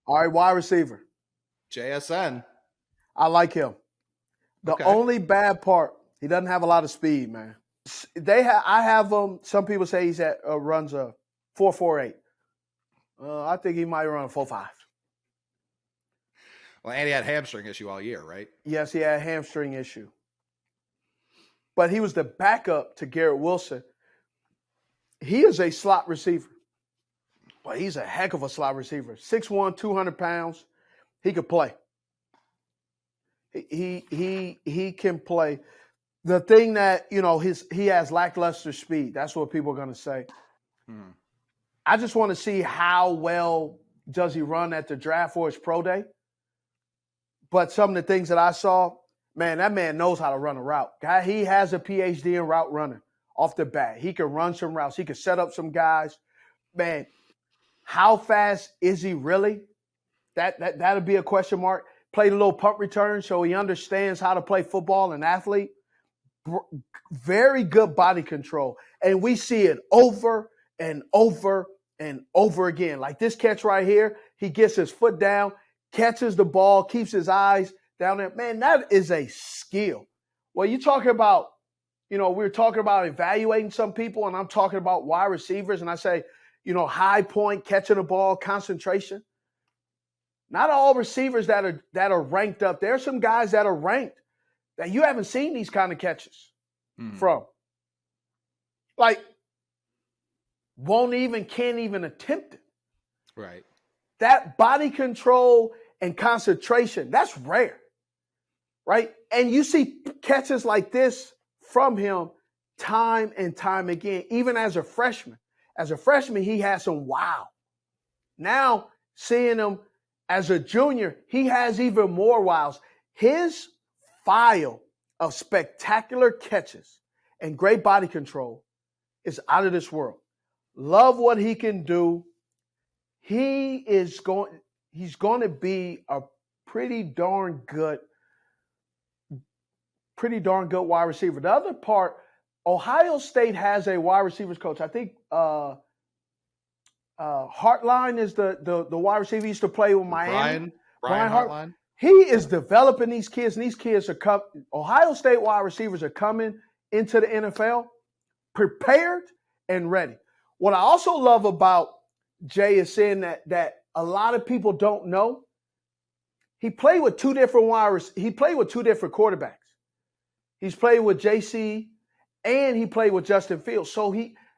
All right, wide receiver. JSN. I like him. The Okay. only bad part, he doesn't have a lot of speed, man. I have him. Some people say he's runs a 4.48. I think he might run a 4.5. Well, and he had hamstring issue all year, right? Yes, he had a hamstring issue. But he was the backup to Garrett Wilson. He is a slot receiver. But he's a heck of a slot receiver. 6'1", 200 pounds. He could play. He can play. The thing that, he has lackluster speed. That's what people are going to say. I just want to see how well does he run at the draft or his pro day. But some of the things that I saw, man, that man knows how to run a route. Guy, he has a PhD in route running off the bat. He can run some routes. He can set up some guys. Man, how fast is he really? That'll be a question mark. Played a little punt return, so he understands how to play football, an athlete. Very good body control. And we see it over and over and over again. Like this catch right here, he gets his foot down, catches the ball, keeps his eyes down there. Man, that is a skill. Well, you talking about, we were talking about evaluating some people, and I'm talking about wide receivers, and I say, high point, catching the ball, concentration. Not all receivers that are ranked up. There are some guys that are ranked that you haven't seen these kind of catches from. Like, can't even attempt it. Right. That body control and concentration, that's rare. Right? And you see catches like this from him time and time again, even as a freshman. As a freshman, he had some wow. Now, seeing him as a junior, he has even more wows. His file of spectacular catches and great body control is out of this world. Love what he can do. He's going to be a pretty darn good wide receiver. The other part, Ohio State has a wide receivers coach. I think Hartline is the wide receiver he used to play with Miami. Brian Hartline. He is developing these kids, and these kids are Ohio State wide receivers are coming into the NFL prepared and ready. What I also love about Jay is saying that a lot of people don't know. He played with two different quarterbacks. He's played with JC and he played with Justin Fields.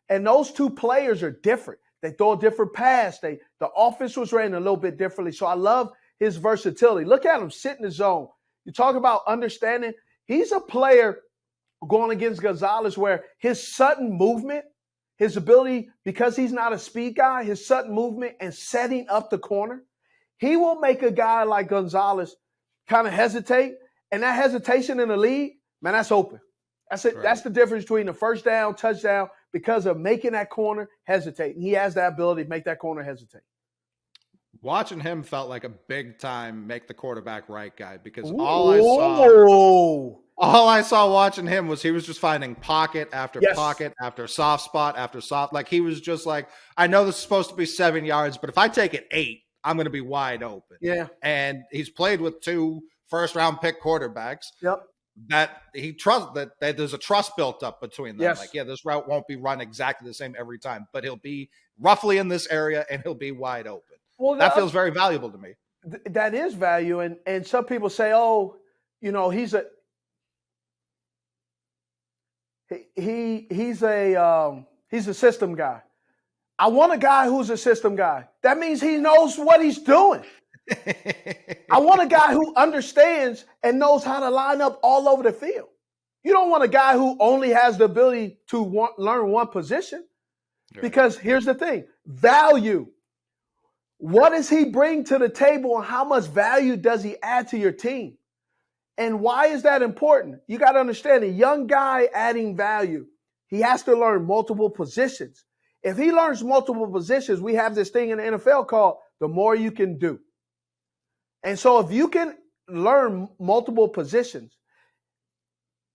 And those two players are different. They throw a different pass. The offense was ran a little bit differently. So I love his versatility. Look at him sit in the zone. You talk about understanding. He's a player going against Gonzalez where his sudden movement, his ability, because he's not a speed guy, his sudden movement and setting up the corner, he will make a guy like Gonzalez kind of hesitate. And that hesitation in the league, man, that's open. That's it. Right. That's the difference between the first down, touchdown, because of making that corner hesitate. And he has that ability to make that corner hesitate. Watching him felt like a big time make the quarterback right guy because all I saw watching him was he was just finding pocket after pocket after soft spot after soft. Like he was just like, I know this is supposed to be 7 yards, but if I take it 8, I'm going to be wide open. Yeah. And he's played with 2 first-round pick quarterbacks. Yep. That he trusts that there's a trust built up between them. Yes. Like, this route won't be run exactly the same every time, but he'll be roughly in this area and he'll be wide open. Well, that feels very valuable to me. That is value. And some people say, he's a system guy. I want a guy who's a system guy. That means he knows what he's doing. I want a guy who understands and knows how to line up all over the field. You don't want a guy who only has the ability to learn one position. Right. Because here's the thing, value. What does he bring to the table and how much value does he add to your team? And why is that important? You got to understand a young guy adding value, he has to learn multiple positions. If he learns multiple positions, we have this thing in the NFL called the more you can do. And so if you can learn multiple positions,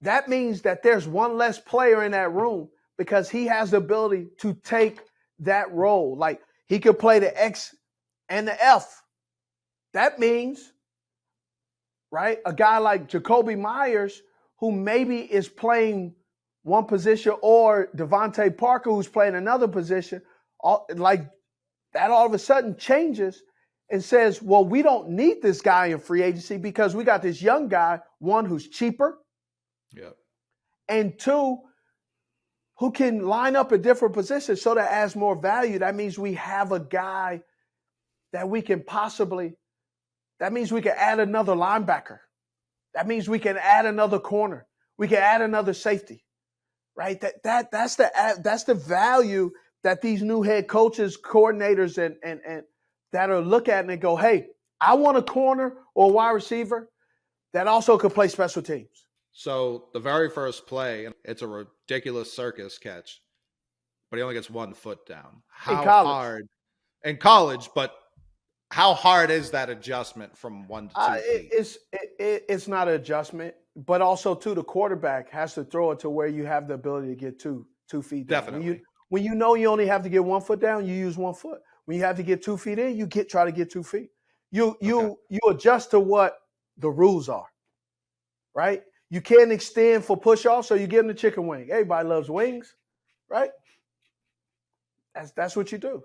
that means that there's one less player in that room because he has the ability to take that role. Like he could play the X and the F That means, right, a guy like Jacoby Myers, who maybe is playing one position, or Devontae Parker, who's playing another position, like that all of a sudden changes and says, well, we don't need this guy in free agency because we got this young guy, one, who's cheaper, and two, who can line up at different positions, so that adds more value. That means we have a guy that we can possibly, that means we can add another linebacker. That means we can add another corner. We can add another safety, right? That's the value that these new head coaches, coordinators, and that are look at and they go, hey, I want a corner or a wide receiver that also could play special teams. So the very first play, it's a ridiculous circus catch, but he only gets 1 foot down. How hard in college? But how hard is that adjustment from 1 to 2 feet? It's not an adjustment, but also too, the quarterback has to throw it to where you have the ability to get two feet down. Definitely. When you know you only have to get 1 foot down, you use 1 foot. When you have to get 2 feet in, you try to get 2 feet. You adjust to what the rules are, right? You can't extend for push-off, so you give them the chicken wing. Everybody loves wings, right? That's what you do.